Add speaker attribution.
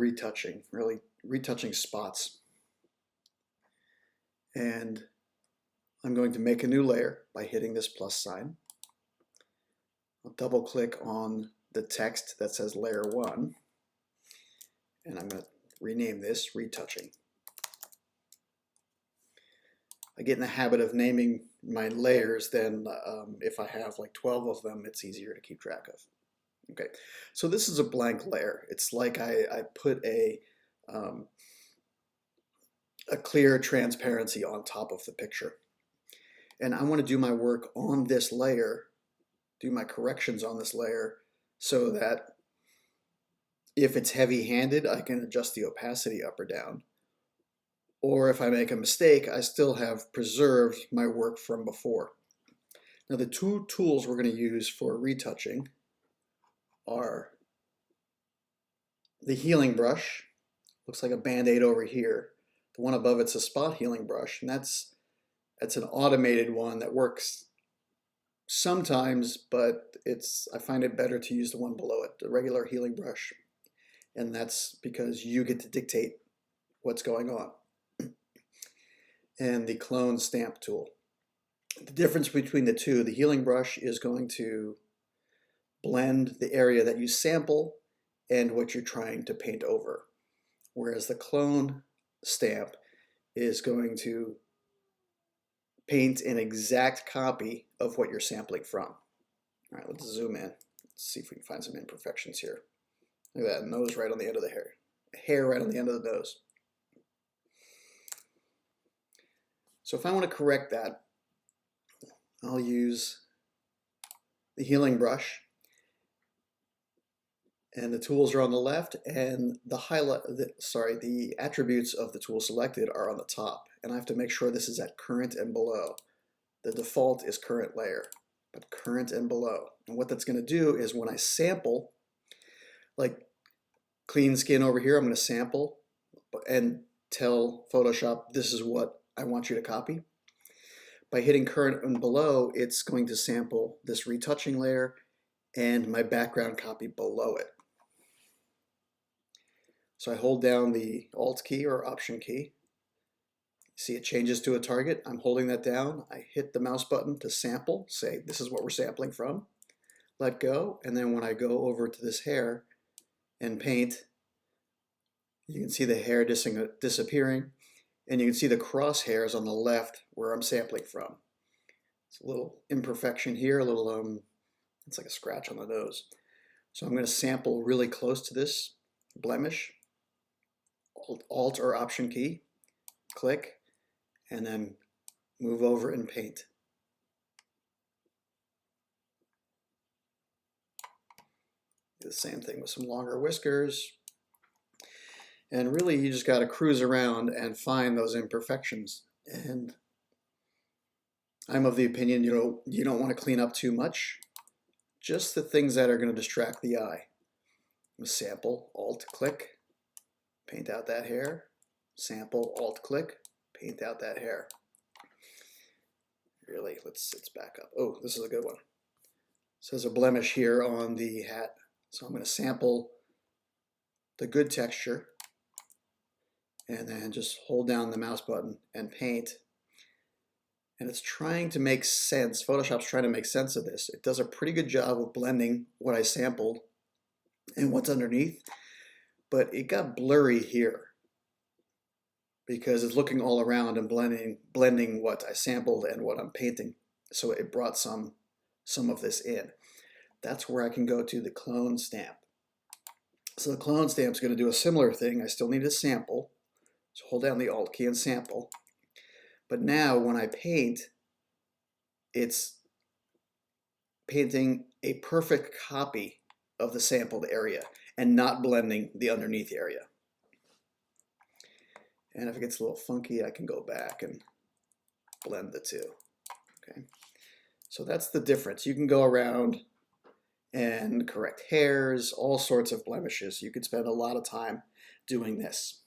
Speaker 1: retouching, really retouching spots. And I'm going to make a new layer by hitting this plus sign. I'll double click on the text that says layer 1, and I'm going to rename this retouching. I get in the habit of naming my layers, then if I have like 12 of them, it's easier to keep track of. Okay, so this is a blank layer. It's like I put a clear transparency on top of the picture. And I want to do my work on this layer, do my corrections on this layer, so that if it's heavy-handed, I can adjust the opacity up or down. Or if I make a mistake, I still have preserved my work from before. Now the two tools we're going to use for retouching are the healing brush. Looks like a band-aid over here. The one above it's a spot healing brush, and that's an automated one that works sometimes, but I find it better to use the one below it, the regular healing brush. And that's because you get to dictate what's going on. And the clone stamp tool. The difference between the two, the healing brush is going to blend the area that you sample and what you're trying to paint over, whereas the clone stamp is going to paint an exact copy of what you're sampling from. All right, let's zoom in. Let's see if we can find some imperfections here. Look at that nose right on the end of the hair right on the end of the nose. So if I want to correct that, I'll use the healing brush, and the tools are on the left, and the attributes of the tool selected are on the top, and I have to make sure this is at current and below. The default is current layer, but current and below. And what that's going to do is when I sample, like clean skin over here, I'm going to sample and tell Photoshop this is what I want you to copy. By hitting current and below, it's going to sample this retouching layer and my background copy below it. So I hold down the Alt key or Option key. See it changes to a target. I'm holding that down. I hit the mouse button to sample, say this is what we're sampling from. Let go, and then when I go over to this hair and paint, you can see the hair disappearing, and you can see the crosshairs on the left where I'm sampling from. It's a little imperfection here, a little, it's like a scratch on the nose. So I'm going to sample really close to this blemish, Alt or Option key, click, and then move over and paint. Do the same thing with some longer whiskers. And really you just got to cruise around and find those imperfections. And I'm of the opinion you don't want to clean up too much. Just the things that are going to distract the eye. Sample, Alt, click, paint out that hair. Sample, Alt, click, paint out that hair. Really, let's back up. Oh, this is a good one. So there's a blemish here on the hat. So I'm going to sample the good texture and then just hold down the mouse button and paint. And it's trying to make sense. Photoshop's trying to make sense of this. It does a pretty good job of blending what I sampled and what's underneath, but it got blurry here because it's looking all around and blending what I sampled and what I'm painting. So it brought some of this in. That's where I can go to the clone stamp. So the clone stamp is going to do a similar thing. I still need to sample. So hold down the Alt key and sample. But now when I paint, it's painting a perfect copy of the sampled area and not blending the underneath area. And if it gets a little funky, I can go back and blend the two. Okay, so that's the difference. You can go around and correct hairs, all sorts of blemishes. You could spend a lot of time doing this.